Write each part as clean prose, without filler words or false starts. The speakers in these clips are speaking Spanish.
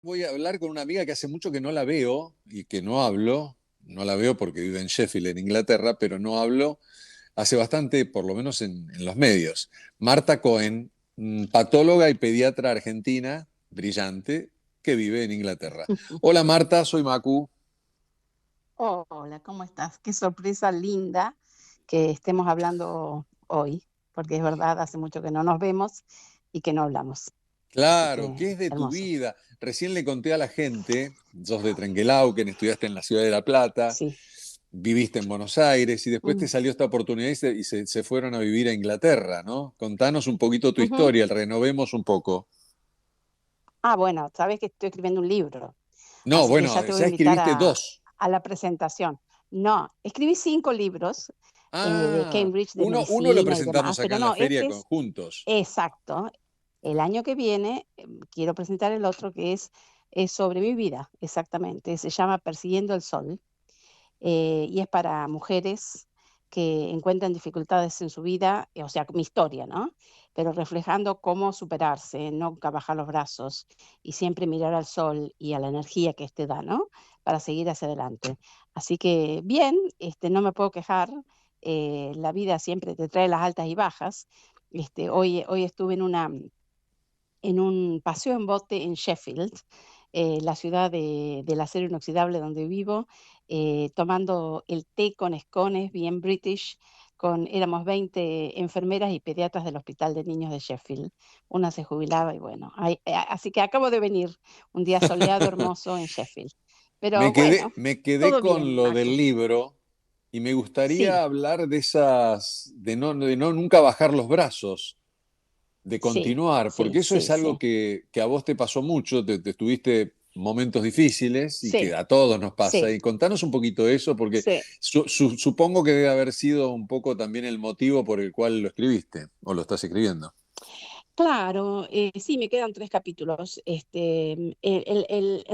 Voy a hablar con una amiga que hace mucho que no la veo y que no hablo. No la veo porque vive en Sheffield, en Inglaterra, pero no hablo hace bastante, por lo menos en los medios. Marta Cohen, patóloga y pediatra argentina, brillante, que vive en Inglaterra. Hola Marta, soy Macu. Hola, ¿cómo estás? Qué sorpresa linda que estemos hablando hoy, porque es verdad, hace mucho que no nos vemos y que no hablamos. Así Claro, que ¿qué es de tu hermoso. vida? Recién le conté a la gente, sos de Trenquelauquen, estudiaste en la ciudad de La Plata, Sí. viviste en Buenos Aires y después te Mm. salió esta oportunidad y se fueron a vivir a Inglaterra, ¿no? Contanos un poquito tu Ujú. historia, renovemos un poco. Bueno, sabes que estoy escribiendo un libro, No, así que bueno, ya te voy a ya invitar escribiste dos. a la presentación. No, escribí 5 libros de Ah, Cambridge, de uno lo medicina y presentamos demás, acá pero en la no, feria este es juntos. exacto. El año que viene quiero presentar el otro que es sobre mi vida, exactamente. Se llama Persiguiendo el Sol. Y es para mujeres que encuentran dificultades en su vida, o sea, mi historia, ¿no? Pero reflejando cómo superarse, nunca bajar los brazos y siempre mirar al sol y a la energía que este da, ¿no? Para seguir hacia adelante. Así que bien, no me puedo quejar. La vida siempre te trae las altas y bajas. Hoy estuve en un paseo en bote en Sheffield, la ciudad del acero inoxidable donde vivo, tomando el té con escones, bien british, éramos 20 enfermeras y pediatras del Hospital de Niños de Sheffield. Una se jubilaba y bueno, así que acabo de venir un día soleado, hermoso en Sheffield. Me Pero quedé, bueno, me quedé todo con bien, lo Marco. del libro y me gustaría Sí, hablar de esas, de no nunca bajar los brazos, de sí, continuar, sí, porque eso sí, es algo sí, que a vos te pasó mucho, te tuviste momentos difíciles y que sí, a todos nos pasa. sí, Y contanos un poquito de eso, porque sí. supongo que debe haber sido un poco también el motivo por el cual lo escribiste o lo estás escribiendo. Claro, sí, me quedan 3 capítulos. En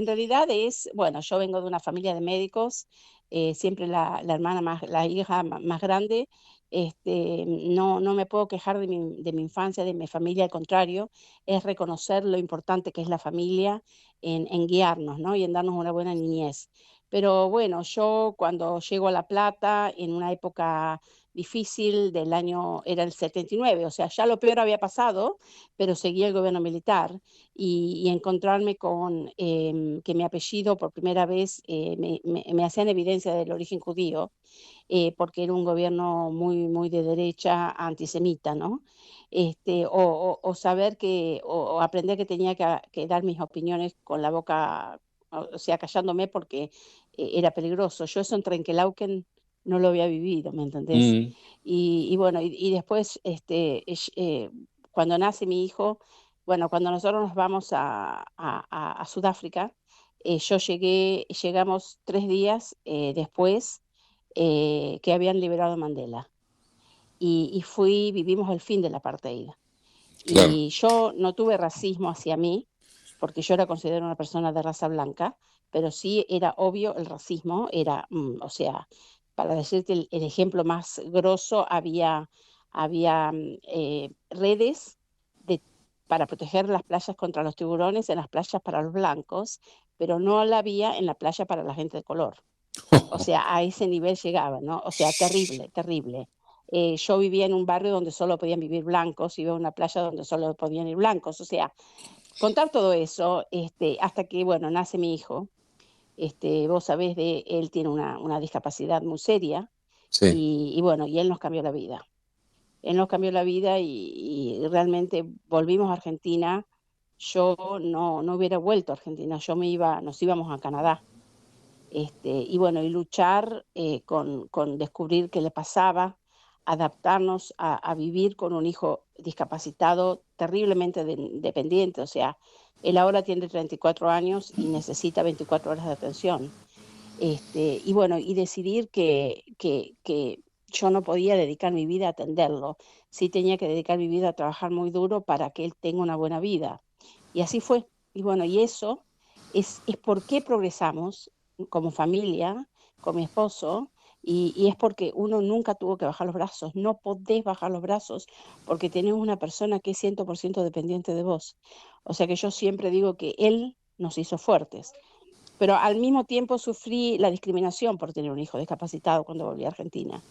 realidad bueno, yo vengo de una familia de médicos, siempre la hermana la hija más grande. No me puedo quejar de mi infancia, de mi familia, al contrario, es reconocer lo importante que es la familia en guiarnos, ¿no? Y en darnos una buena niñez. Pero bueno, yo cuando llego a La Plata, en una época difícil del año, era el 79, o sea, ya lo peor había pasado, pero seguía el gobierno militar y encontrarme con que mi apellido por primera vez me hacían evidencia del origen judío, porque era un gobierno muy, muy de derecha, antisemita, ¿no? O saber o aprender que tenía que dar mis opiniones con la boca, o sea, callándome porque era peligroso. Yo eso en Trenquelauquen no lo había vivido, ¿me entendés? Mm, Y bueno, y después, cuando nace mi hijo, bueno, cuando nosotros nos vamos a Sudáfrica, llegamos 3 días después que habían liberado a Mandela. Vivimos el fin del apartheid. claro. Y yo no tuve racismo hacia mí, porque yo era considerada una persona de raza blanca, pero sí era obvio el racismo, o sea, para decirte el ejemplo más grosso, había redes de, para proteger las playas contra los tiburones en las playas para los blancos, pero no la había en la playa para la gente de color. O sea, a ese nivel llegaba, ¿no? O sea, terrible, terrible. Yo vivía en un barrio donde solo podían vivir blancos, iba a una playa donde solo podían ir blancos. O sea, contar todo eso, hasta que, bueno, nace mi hijo. Vos sabés él tiene una discapacidad muy seria Sí. y bueno, y él nos cambió la vida. Él nos cambió la vida y realmente volvimos a Argentina. Yo no hubiera vuelto a Argentina, nos íbamos a Canadá. Y bueno, y luchar con descubrir qué le pasaba, adaptarnos a vivir con un hijo discapacitado terriblemente dependiente, o sea, él ahora tiene 34 años y necesita 24 horas de atención. Y bueno, y decidir que yo no podía dedicar mi vida a atenderlo, sí tenía que dedicar mi vida a trabajar muy duro para que él tenga una buena vida. Y así fue. Y bueno, y eso es por qué progresamos como familia, con mi esposo, y es porque uno nunca tuvo que bajar los brazos, no podés bajar los brazos porque tenés una persona que es 100% dependiente de vos. O sea que yo siempre digo que él nos hizo fuertes. Pero al mismo tiempo sufrí la discriminación por tener un hijo discapacitado cuando volví a Argentina.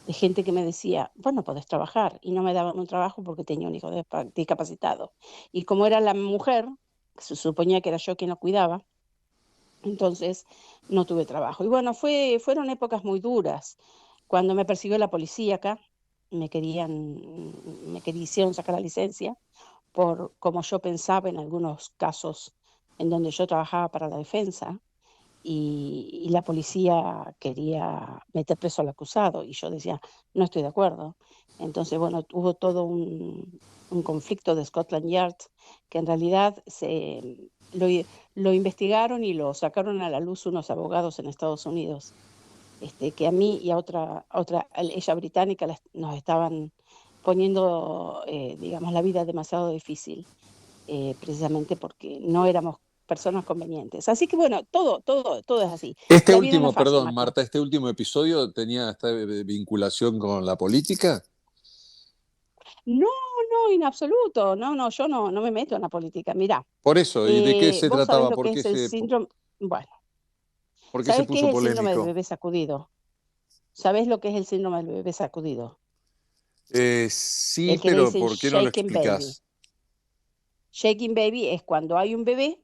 De gente que me decía, vos no podés trabajar, y no me daban un trabajo porque tenía un hijo discapacitado. Y como era la mujer, se suponía que era yo quien lo cuidaba, entonces no tuve trabajo. Y bueno, fueron épocas muy duras. Cuando me persiguió la policía acá, hicieron sacar la licencia por como yo pensaba en algunos casos en donde yo trabajaba para la defensa, y la policía quería meter preso al acusado y yo decía, no estoy de acuerdo. Entonces, bueno, hubo todo un conflicto de Scotland Yard que en realidad lo investigaron y lo sacaron a la luz unos abogados en Estados Unidos, que a mí y a ella británica, nos estaban poniendo, digamos, la vida demasiado difícil, precisamente porque no éramos personas convenientes. Así que bueno, todo es así. Este La vida no es último, fácil, perdón, Martín. Marta, este último episodio tenía esta vinculación con la política. No, no, en absoluto. No, no, yo no me meto en la política. Mirá, Por eso, ¿y de qué se vos sabés trataba? lo que es el síndrome. Bueno, ¿Por qué se ¿sabés qué puso es el síndrome del polémico? bebé sacudido? ¿Sabés lo que es el síndrome del bebé sacudido? Sí, El que le pero dicen ¿por qué no lo shaken baby. explicás? Shaking baby es cuando hay un bebé.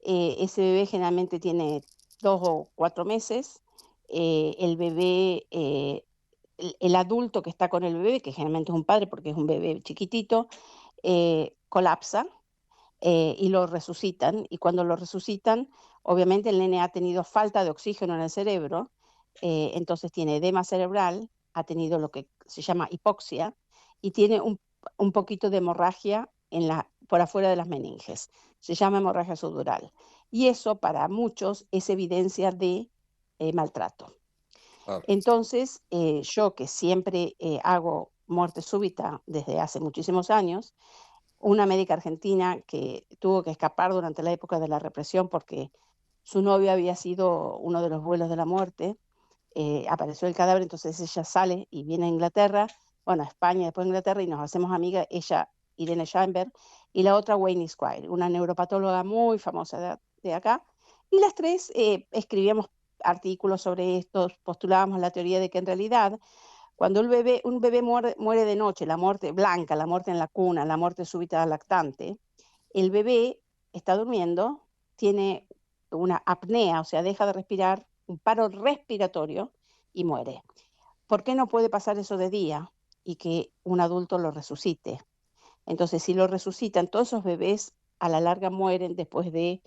Ese bebé generalmente tiene 2 o 4 meses. El bebé, el adulto que está con el bebé, que generalmente es un padre porque es un bebé chiquitito, colapsa, y lo resucitan. Y cuando lo resucitan, obviamente el nene ha tenido falta de oxígeno en el cerebro, entonces tiene edema cerebral, ha tenido lo que se llama hipoxia y tiene un poquito de hemorragia por afuera de las meninges. Se llama hemorragia subdural. Y eso para muchos es evidencia de maltrato. Claro. Entonces, yo que siempre hago muerte súbita desde hace muchísimos años, una médica argentina que tuvo que escapar durante la época de la represión porque su novio había sido uno de los vuelos de la muerte, apareció el cadáver, entonces ella sale y viene a Inglaterra, bueno, a España, después a Inglaterra, y nos hacemos amigas, ella, Irene Scheinberg, y la otra, Wayne Squire, una neuropatóloga muy famosa de acá, y las tres escribíamos artículos sobre esto, postulábamos la teoría de que en realidad cuando un bebé muere de noche, la muerte blanca, la muerte en la cuna, la muerte súbita del lactante, el bebé está durmiendo, tiene una apnea, o sea, deja de respirar, un paro respiratorio y muere. ¿Por qué no puede pasar eso de día y que un adulto lo resucite? Entonces, si lo resucitan, todos esos bebés a la larga mueren después de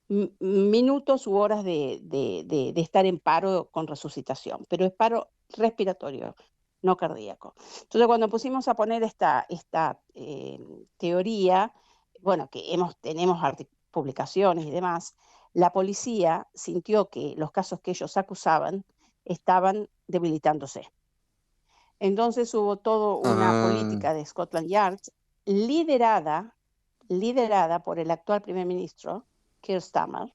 minutos u horas de estar en paro con resucitación, pero es paro respiratorio, no cardíaco. Entonces, cuando pusimos a poner esta teoría, bueno, que tenemos publicaciones y demás, la policía sintió que los casos que ellos acusaban estaban debilitándose. Entonces hubo toda una Ah, política de Scotland Yard liderada por el actual primer ministro, Keir Starmer,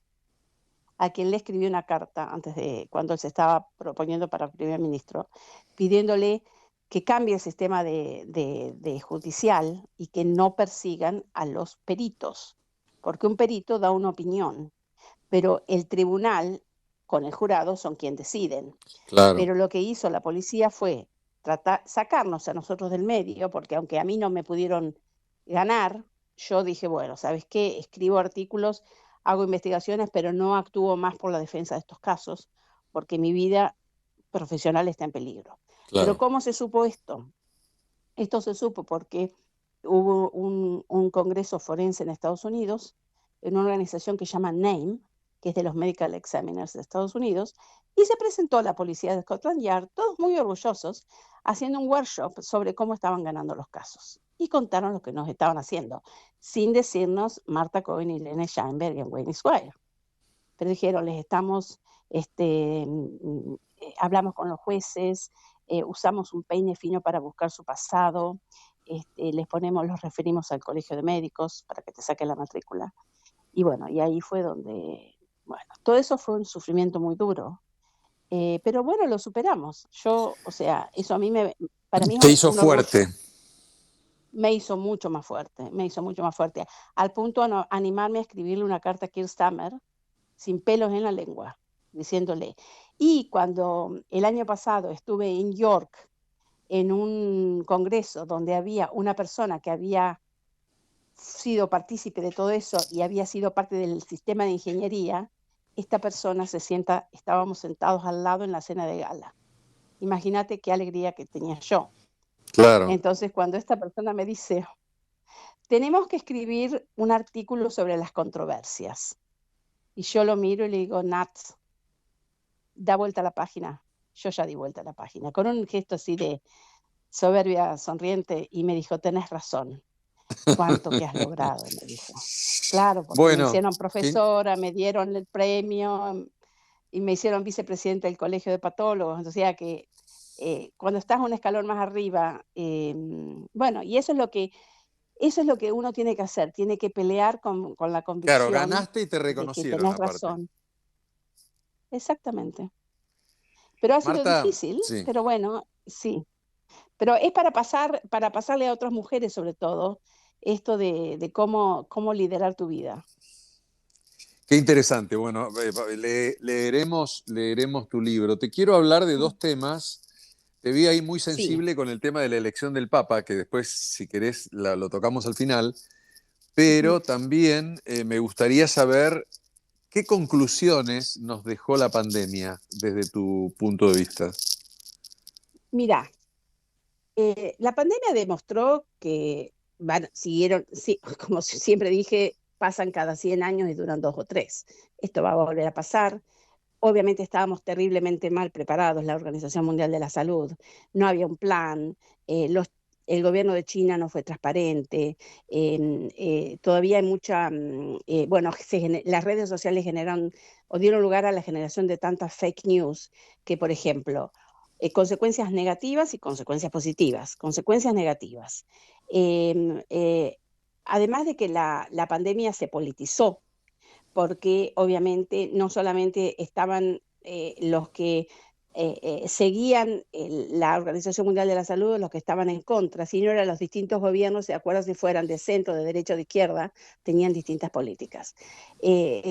a quien le escribió una carta antes de cuando él se estaba proponiendo para primer ministro, pidiéndole que cambie el sistema de judicial y que no persigan a los peritos, porque un perito da una opinión, pero el tribunal con el jurado son quienes deciden. claro, Pero lo que hizo la policía fue sacarnos a nosotros del medio, porque aunque a mí no me pudieron ganar, yo dije, bueno, ¿sabes qué? Escribo artículos, hago investigaciones, pero no actúo más por la defensa de estos casos, porque mi vida profesional está en peligro. Pero claro. ¿cómo se supo esto? Esto se supo porque hubo un congreso forense en Estados Unidos, en una organización que se llama NAME, que es de los Medical Examiners de Estados Unidos, y se presentó a la policía de Scotland Yard, todos muy orgullosos, haciendo un workshop sobre cómo estaban ganando los casos. Y contaron lo que nos estaban haciendo, sin decirnos Marta Cohen y Lene Scheinberg en Wayne Squire. Pero dijeron, les estamos, hablamos con los jueces, usamos un peine fino para buscar su pasado, los referimos al colegio de médicos para que te saquen la matrícula. Y bueno, y ahí fue donde, bueno, todo eso fue un sufrimiento muy duro, pero bueno, lo superamos. Yo, o sea, eso para mí es Te hizo un orgullo. fuerte. me hizo mucho más fuerte, me hizo mucho más fuerte, al punto de animarme a escribirle una carta a Keir Starmer sin pelos en la lengua, diciéndole. Y cuando el año pasado estuve en York en un congreso donde había una persona que había sido partícipe de todo eso y había sido parte del sistema de ingeniería, esta persona estábamos sentados al lado en la cena de gala. Imagínate qué alegría que tenía yo. Claro. Entonces, cuando esta persona me dice, tenemos que escribir un artículo sobre las controversias, y yo lo miro y le digo, Nat, da vuelta a la página. Yo ya di vuelta a la página, con un gesto así de soberbia, sonriente, y me dijo, tenés razón, cuánto que has logrado, me dijo. Claro, porque me Bueno, hicieron profesora, me dieron el premio y me hicieron vicepresidente del Colegio de Patólogos, o sea que cuando estás un escalón más arriba, bueno, y eso es lo que uno tiene que hacer, tiene que pelear con la claro, convicción ganaste y te de que reconocieron tenés aparte. razón. Exactamente. Pero ha sido Marta, difícil, sí. pero bueno, sí. Pero es para pasarle a otras mujeres sobre todo, esto de cómo liderar tu vida. Qué interesante. Bueno, leeremos tu libro. Te quiero hablar de Mm. dos temas. Te vi ahí muy Sí. sensible con el tema de la elección del Papa, que después, si querés, lo tocamos al final. Pero Ujú. también me gustaría saber qué conclusiones nos dejó la pandemia desde tu punto de vista. Mira, la pandemia demostró que siguieron, sí, como siempre dije, pasan cada 100 años y duran 2 o 3. Esto va a volver a pasar. Obviamente estábamos terriblemente mal preparados, la Organización Mundial de la Salud, no había un plan, el gobierno de China no fue transparente, todavía hay mucha, bueno, las redes sociales generan o dieron lugar a la generación de tantas fake news que, por ejemplo, consecuencias negativas y consecuencias positivas. Consecuencias negativas. Eh, eh, Además de que la pandemia se politizó, porque obviamente no solamente estaban los que seguían la Organización Mundial de la Salud, los que estaban en contra, sino eran los distintos gobiernos, de acuerdo si fueran de centro, de derecha o de izquierda, tenían distintas políticas.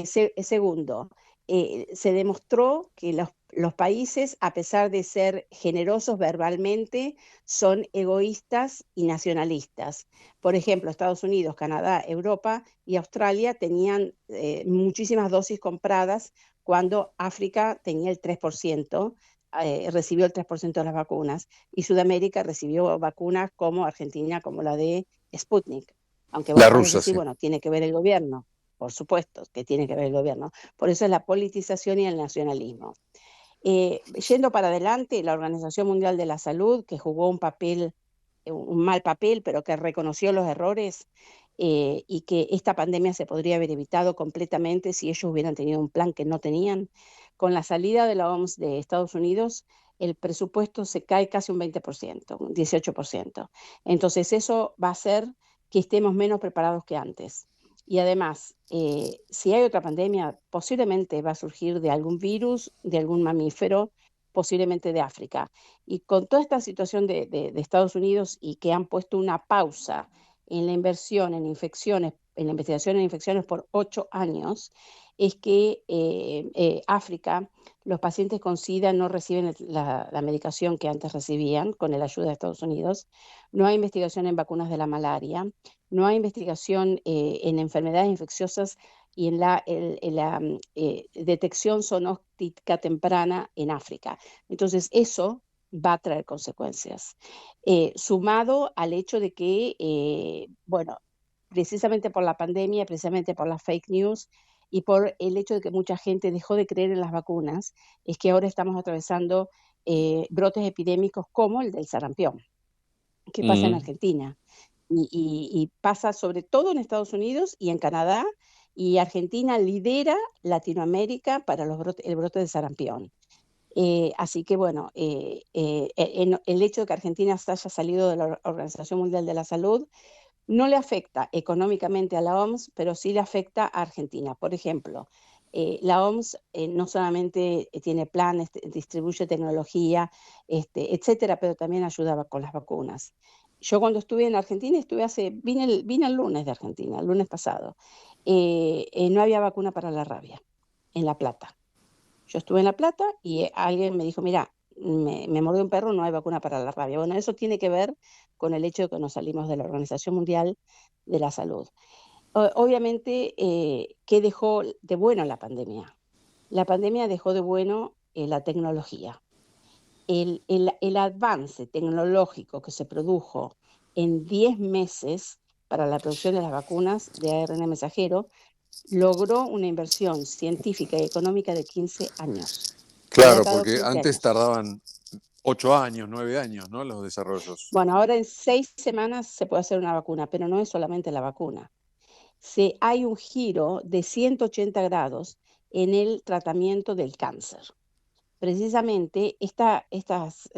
Segundo, se demostró que los países, a pesar de ser generosos verbalmente, son egoístas y nacionalistas. Por ejemplo, Estados Unidos, Canadá, Europa y Australia tenían muchísimas dosis compradas cuando África tenía el 3%, recibió el 3% de las vacunas, y Sudamérica recibió vacunas como Argentina, como la de Sputnik. Aunque vos La podés rusa, decir, sí. bueno, tiene que ver el gobierno, por supuesto que tiene que ver el gobierno. Por eso es la politización y el nacionalismo. Yendo para adelante, la Organización Mundial de la Salud, que jugó un mal papel, pero que reconoció los errores y que esta pandemia se podría haber evitado completamente si ellos hubieran tenido un plan que no tenían. Con la salida de la OMS de Estados Unidos, el presupuesto se cae casi un 20%, un 18%. Entonces eso va a hacer que estemos menos preparados que antes. Y además, si hay otra pandemia, posiblemente va a surgir de algún virus, de algún mamífero, posiblemente de África. Y con toda esta situación de Estados Unidos y que han puesto una pausa en la inversión en infecciones, en la investigación en infecciones por 8 años, es que África, los pacientes con SIDA no reciben la medicación que antes recibían con la ayuda de Estados Unidos, no hay investigación en vacunas de la malaria, no hay investigación en enfermedades infecciosas y en la detección zoonótica temprana en África. Entonces, eso va a traer consecuencias. Sumado al hecho de que, bueno, precisamente por la pandemia, precisamente por las fake news y por el hecho de que mucha gente dejó de creer en las vacunas, es que ahora estamos atravesando brotes epidémicos como el del sarampión, que pasa en Mm. Argentina. Y pasa sobre todo en Estados Unidos y en Canadá, y Argentina lidera Latinoamérica para el brote de sarampión. Así que bueno, el hecho de que Argentina haya salido de la Organización Mundial de la Salud no le afecta económicamente a la OMS, pero sí le afecta a Argentina. Por ejemplo, la OMS no solamente tiene planes, distribuye tecnología, etcétera, pero también ayudaba con las vacunas. Yo cuando estuve en Argentina, vine el lunes de Argentina, el lunes pasado. No había vacuna para la rabia en La Plata. Yo estuve en La Plata y alguien me dijo, mira, me mordió un perro, no hay vacuna para la rabia. Bueno, eso tiene que ver con el hecho de que nos salimos de la Organización Mundial de la Salud. Obviamente, ¿qué dejó de bueno la pandemia? La pandemia dejó de bueno la tecnología. El avance tecnológico que se produjo en 10 meses para la producción de las vacunas de ARN mensajero logró una inversión científica y económica de 15 años. Le ha Claro, dado porque 15 antes años. tardaban 8 años, 9 años, ¿no? Los desarrollos. Bueno, ahora en 6 semanas se puede hacer una vacuna, pero no es solamente la vacuna. Hay un giro de 180 grados en el tratamiento del cáncer. Precisamente,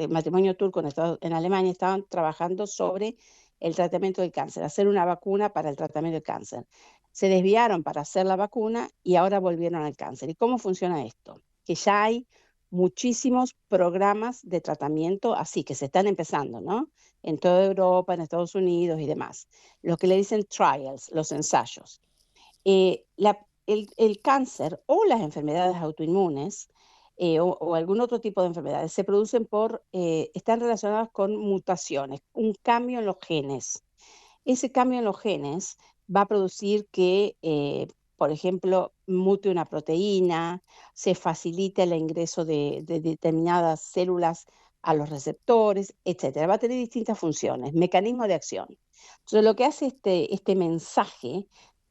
matrimonio turco en Alemania estaban trabajando sobre el tratamiento del cáncer, hacer una vacuna para el tratamiento del cáncer. Se desviaron para hacer la vacuna y ahora volvieron al cáncer. ¿Y cómo funciona esto? Que ya hay muchísimos programas de tratamiento así que se están empezando, ¿no? En toda Europa, en Estados Unidos y demás. Lo que le dicen trials, los ensayos. El cáncer o las enfermedades autoinmunes o algún otro tipo de enfermedades se producen están relacionadas con mutaciones, un cambio en los genes. Ese cambio en los genes va a producir que, por ejemplo, mute una proteína, se facilite el ingreso de determinadas células a los receptores, etcétera. Va a tener distintas funciones, mecanismos de acción. Entonces, lo que hace este mensaje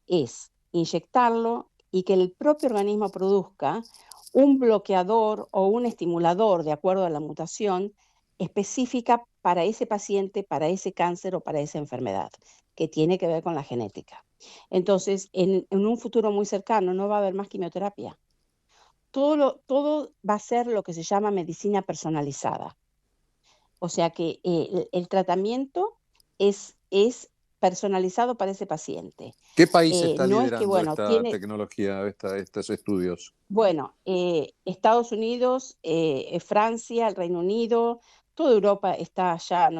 es inyectarlo y que el propio organismo produzca un bloqueador o un estimulador de acuerdo a la mutación específica para ese paciente, para ese cáncer o para esa enfermedad, que tiene que ver con la genética. Entonces, en un futuro muy cercano no va a haber más quimioterapia. Todo va a ser lo que se llama medicina personalizada. O sea que el tratamiento es personalizado para ese paciente. ¿Qué país está No es que, liderando bueno, esta tecnología, estos estudios? Estados Unidos, Francia, el Reino Unido, toda Europa está allá.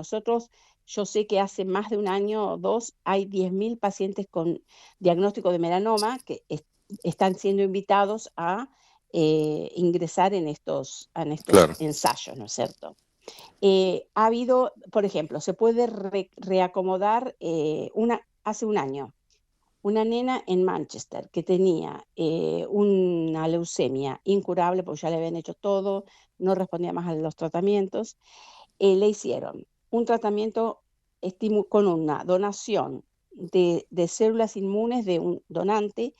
Yo sé que hace más de un año o dos hay 10.000 pacientes con diagnóstico de melanoma que están siendo invitados a ingresar en estos Claro. ensayos, ¿no es cierto? Ha habido, por ejemplo, se puede reacomodar hace un año una nena en Manchester que tenía una leucemia incurable porque ya le habían hecho todo, no respondía más a los tratamientos. Le hicieron un tratamiento con una donación de células inmunes de un donante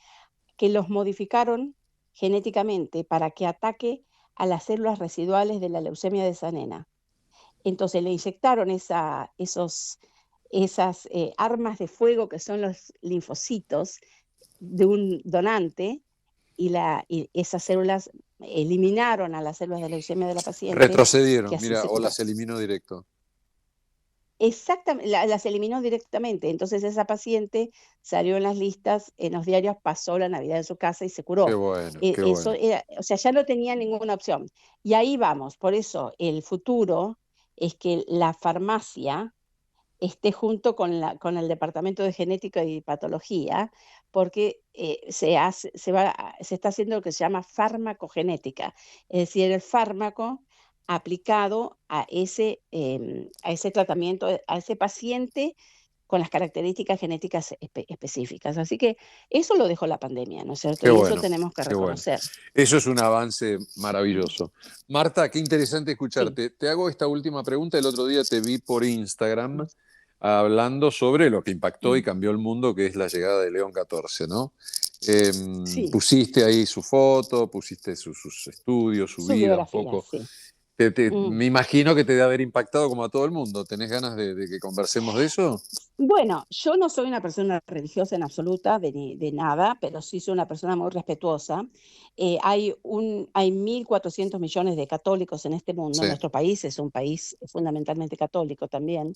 que los modificaron genéticamente para que ataque a las células residuales de la leucemia de esa nena. Entonces le inyectaron esas armas de fuego que son los linfocitos de un donante y esas células eliminaron a las células de leucemia de la paciente, que Retrocedieron, así mira, se o curó. las eliminó directo. Exactamente, las eliminó directamente. Entonces esa paciente salió en las listas, en los diarios, pasó la Navidad en su casa y se Qué curó. bueno, qué Eso bueno. era, o sea, ya no tenía ninguna opción. Y ahí vamos. Por eso el futuro es que la farmacia esté junto con el Departamento de Genética y Patología, porque se está haciendo lo que se llama farmacogenética, es decir, el fármaco aplicado a ese tratamiento, a ese paciente con las características genéticas específicas. Así que eso lo dejó la pandemia, ¿no es cierto? Qué Y eso bueno, tenemos que qué bueno. reconocer. Eso es un avance maravilloso. Marta, qué interesante Sí. escucharte. Te hago esta última pregunta. El otro día te vi por Instagram hablando sobre lo que impactó y Mm. cambió el mundo, que es la llegada de León XIV, ¿no? Sí, Pusiste ahí su foto, pusiste sus estudios, su su vida un biografía, poco. sí. Me imagino que te debe haber impactado como a todo el mundo. ¿Tenés ganas de que conversemos de eso? Bueno, yo no soy una persona religiosa en absoluta, de nada, pero sí soy una persona muy respetuosa. Hay 1.400 millones de católicos en este mundo. Sí. Nuestro país es un país fundamentalmente católico también.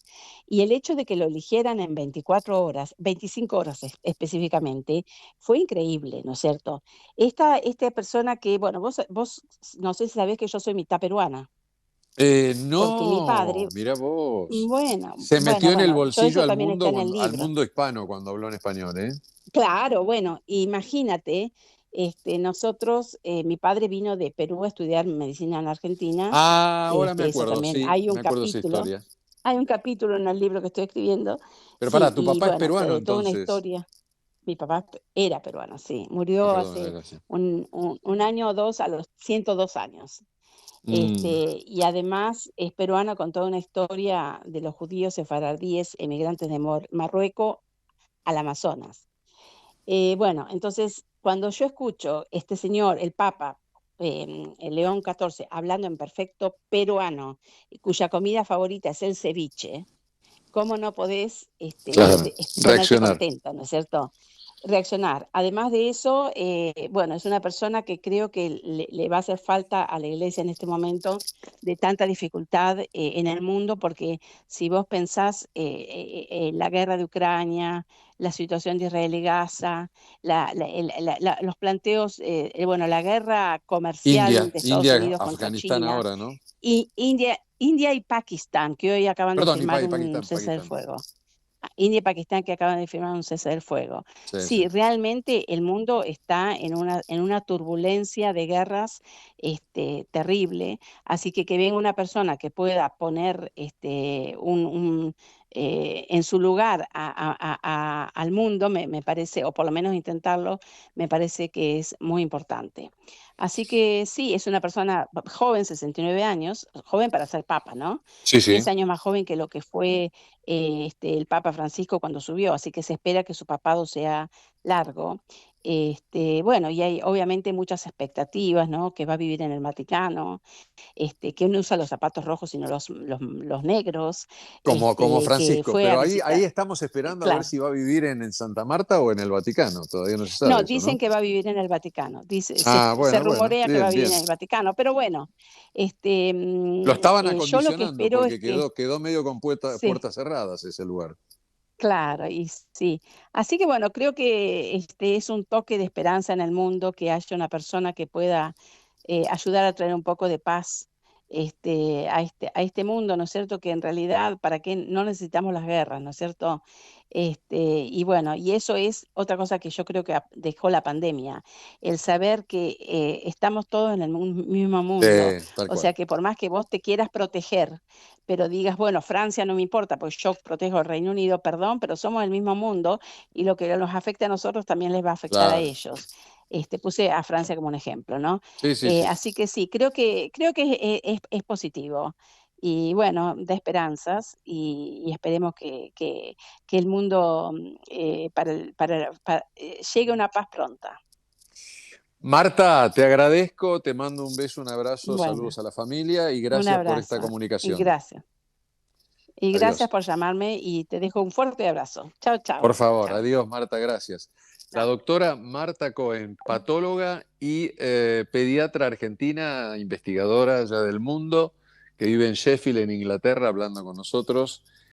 Y el hecho de que lo eligieran en 24 horas, 25 horas específicamente, fue increíble, ¿no es cierto? Esta persona que, bueno, vos no sé si sabés que yo soy mitad peruana. porque mi padre, No, mira vos. bueno, Se bueno, metió en el bueno, yo bolsillo eso también está en el al libro. mundo hispano cuando habló en español, ¿eh? Claro, bueno, imagínate, nosotros, mi padre vino de Perú a estudiar medicina en Argentina, Ah, ahora me eso acuerdo, también, sí, me acuerdo esa historia. hay un capítulo en el libro que estoy escribiendo, Pero sí, pará, tu y papá es bueno, peruano toda una entonces. historia. Mi papá era peruano, sí, Ah, murió perdón, hace gracias. un año o dos a los 102 años. Mm, Y además es peruano con toda una historia de los judíos sefardíes emigrantes de Marruecos al Amazonas. Bueno, entonces, cuando yo escucho este señor, el Papa, el León XIV, hablando en perfecto peruano, y cuya comida favorita es el ceviche, ¿cómo no podés claro, ponerte reaccionar. contenta, ¿no es cierto? Reaccionar. Además de eso, bueno, es una persona que creo que le va a hacer falta a la iglesia en este momento de tanta dificultad en el mundo, porque si vos pensás la guerra de Ucrania, la situación de Israel y Gaza, los planteos, bueno, la guerra India, comercial de Estados India, Unidos contra Afganistán China, ahora, ¿no? y India y Pakistán, que hoy acaban de Perdón, firmar un Pakistán, cese del Pakistán. fuego. India y Pakistán que acaban de firmar un cese del fuego. Sí, sí. Sí, realmente el mundo está en una turbulencia de guerras terrible, así que venga una persona que pueda poner en su lugar al mundo, me parece, o por lo menos intentarlo, me parece que es muy importante. Así que sí, es una persona joven, 69 años, joven para ser papa, ¿no? Sí, 10 sí. años más joven que lo que fue el Papa Francisco cuando subió, así que se espera que su papado sea largo. Bueno, y hay obviamente muchas expectativas, ¿no? Que va a vivir en el Vaticano, que no usa los zapatos rojos, sino los negros, Como que Francisco, fue a pero ahí visitar, estamos esperando a ver claro. si va a vivir en Santa Marta o en el Vaticano. Todavía no se No, sabe eso, dicen ¿no? que va a vivir en el Vaticano, Ah, se bueno, bueno, rumorea que va a bien, vivir bien. en el Vaticano, pero bueno, Lo estaban yo lo que acondicionando espero es porque que, quedó medio con sí. puertas cerradas ese lugar. Claro, y sí. Así que bueno, creo que este es un toque de esperanza en el mundo que haya una persona que pueda ayudar a traer un poco de paz a este mundo, ¿no es cierto? Que en realidad, ¿para qué no necesitamos las guerras, ¿no es cierto? Y bueno, y eso es otra cosa que yo creo que dejó la pandemia, el saber que estamos todos en el mismo mundo, Tal o cual. sea que por más que vos te quieras proteger, pero digas, bueno, Francia no me importa, pues yo protejo al Reino Unido, perdón, pero somos el mismo mundo y lo que nos afecta a nosotros también les va a afectar a Claro. ellos. Puse a Francia como un ejemplo, ¿no? Sí, sí, sí. Así que sí, creo que es positivo. Y bueno, da esperanzas y esperemos que el mundo llegue a una paz pronta. Marta, te agradezco, te mando un beso, un abrazo, Bueno, saludos a la familia y un gracias por esta abrazo y comunicación. gracias. Y gracias Adiós. por llamarme y te dejo un fuerte abrazo. Chao, Por chao, favor, chao. adiós, Marta, gracias. La Chao. doctora Marta Cohen, patóloga y pediatra argentina, investigadora ya del mundo, que vive en Sheffield, en Inglaterra, hablando con nosotros.